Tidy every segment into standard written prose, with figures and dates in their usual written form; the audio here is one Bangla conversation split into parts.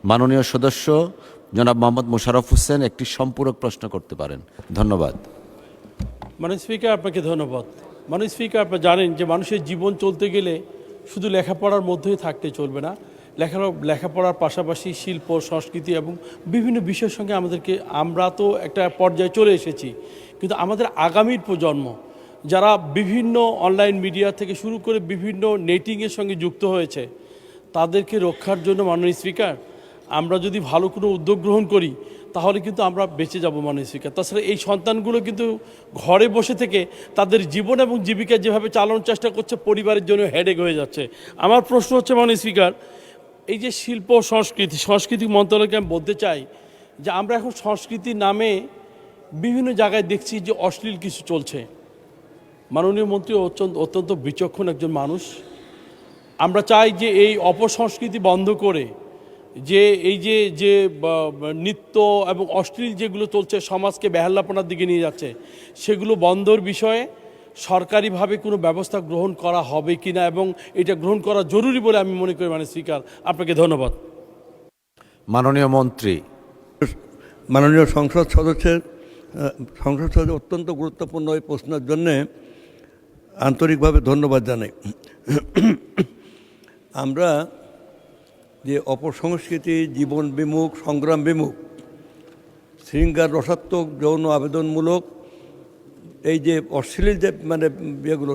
মাননীয় সদস্য জনাব মোহাম্মদ মোশাররফ হোসেন একটি সম্পূরক প্রশ্ন করতে পারেন। ধন্যবাদ। মাননীয় স্পিকার, আপনাকে ধন্যবাদ। মাননীয় স্পিকার, আপনারা জানেন যে মানুষের জীবন চলতে গেলে শুধু লেখাপড়ার মধ্যেই থাকতে চলবে না। লেখাপড়ার পাশাপাশি শিল্প, সংস্কৃতি এবং বিভিন্ন বিষয়ের সঙ্গে আমরা তো একটা পর্যায়ে চলে এসেছি, কিন্তু আমাদের আগামীর প্রজন্ম যারা বিভিন্ন অনলাইন মিডিয়া থেকে শুরু করে বিভিন্ন নেটিংয়ের সঙ্গে যুক্ত হয়েছে, তাদেরকে রক্ষার জন্য মাননীয় স্পিকার আমরা যদি ভালো কোনো উদ্যোগ গ্রহণ করি তাহলে কিন্তু আমরা বেঁচে যাব মাননীয় স্পিকার। তাছাড়া এই সন্তানগুলো কিন্তু ঘরে বসে থেকে তাদের জীবন এবং জীবিকা যেভাবে চালানোর চেষ্টা করছে, পরিবারের জন্য হেডেক হয়ে যাচ্ছে। আমার প্রশ্ন হচ্ছে মাননীয় স্পিকার, এই যে শিল্প সংস্কৃতি মন্ত্রণালয়কে আমি বলতে চাই যে আমরা এখন সংস্কৃতির নামে বিভিন্ন জায়গায় দেখছি যে অশ্লীল কিছু চলছে। মাননীয় মন্ত্রী অত্যন্ত বিচক্ষণ একজন মানুষ। আমরা চাই যে এই অপসংস্কৃতি বন্ধ করে যে এই যে নৃত্য এবং অশ্লীল যেগুলো চলছে, সমাজকে বেহাল্লাপনার দিকে নিয়ে যাচ্ছে, সেগুলো বন্ধর বিষয়ে সরকারিভাবে কোনো ব্যবস্থা গ্রহণ করা হবে কিনা এবং এটা গ্রহণ করা জরুরি বলে আমি মনে করি। মাননীয় স্পিকার, আপনাকে ধন্যবাদ। মাননীয় মন্ত্রী। মাননীয় সংসদ সদস্যের অত্যন্ত গুরুত্বপূর্ণ এই প্রশ্নের জন্যে আন্তরিকভাবে ধন্যবাদ জানাই। আমরা যে অপসংস্কৃতি, জীবন বিমুখ, সংগ্রাম বিমুখ, শৃঙ্গার রসাত্মক, যৌন আবেদনমূলক এই যে অশ্লীল যে এগুলো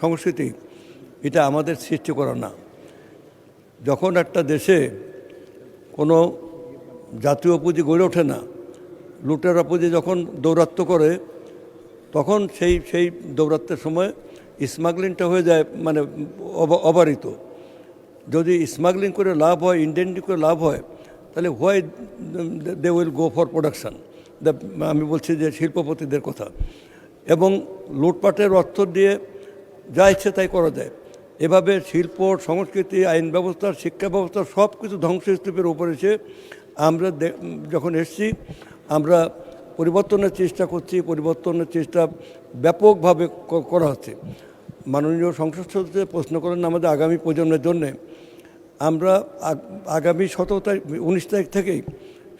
সংস্কৃতি, এটা আমাদের সৃষ্টি করা না। যখন একটা দেশে কোনো জাতীয় পুঁজি গড়ে ওঠে না, লুটেরা পুঁজি যখন দৌরাত্ম্য করে, তখন সেই দৌরাত্ম্যের সময় স্মাগলিংটা হয়ে যায় অবারিত। যদি স্মাগলিং করে লাভ হয়, ইন্ডেন্টি করে লাভ হয়, তাহলে why they will go for production. আমি বলছি যে শিল্পপতিদের কথা। এবং লুটপাটের অর্থ দিয়ে যা ইচ্ছে তাই করা যায়। এভাবে শিল্প, সংস্কৃতি, আইন ব্যবস্থা, শিক্ষা ব্যবস্থা সব কিছু ধ্বংসস্তূপের উপর এসে আমরা যখন এসছি, আমরা পরিবর্তনের চেষ্টা করছি। পরিবর্তনের চেষ্টা ব্যাপকভাবে করা হচ্ছে। মাননীয় সংসদ সদস্য প্রশ্ন করেন আমাদের আগামী প্রজন্মের জন্যে। আমরা আগামী 19 তারিখ থেকেই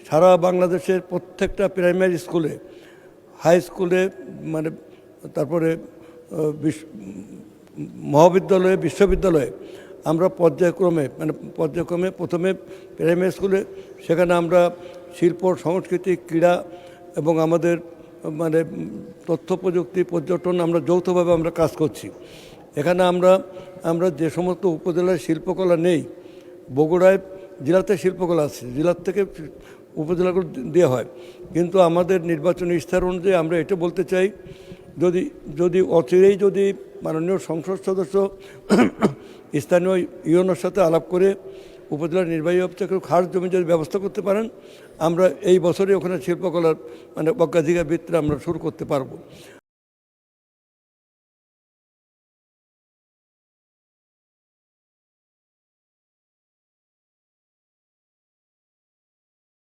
সারা বাংলাদেশের প্রত্যেকটা প্রাইমারি স্কুলে, হাই স্কুলে, তারপরে মহাবিদ্যালয়ে, বিশ্ববিদ্যালয়ে আমরা পর্যায়ক্রমে প্রথমে প্রাইমারি স্কুলে, সেখানে আমরা শিল্প, সংস্কৃতি, ক্রীড়া এবং আমাদের তথ্য প্রযুক্তি, পর্যটন আমরা যৌথভাবে আমরা কাজ করছি। এখানে আমরা যে সমস্ত উপজেলায় শিল্পকলা নেই, বগুড়ায় জেলাতে শিল্পকলা আছে, জেলার থেকে উপজেলাগুলো দেওয়া হয়, কিন্তু আমাদের নির্বাচনী ইশতেহার অনুযায়ী আমরা এটা বলতে চাই, যদি অচিরেই যদি মাননীয় সংসদ সদস্য স্থানীয় ইউনোর সাথে আলাপ করে উপজেলার নির্বাহী অফিসার খাস জমি যদি ব্যবস্থা করতে পারেন, আমরা এই বছরই ওখানে শিল্পকলার অগ্রাধিকার ভিত্তিতে আমরা শুরু করতে পারবো।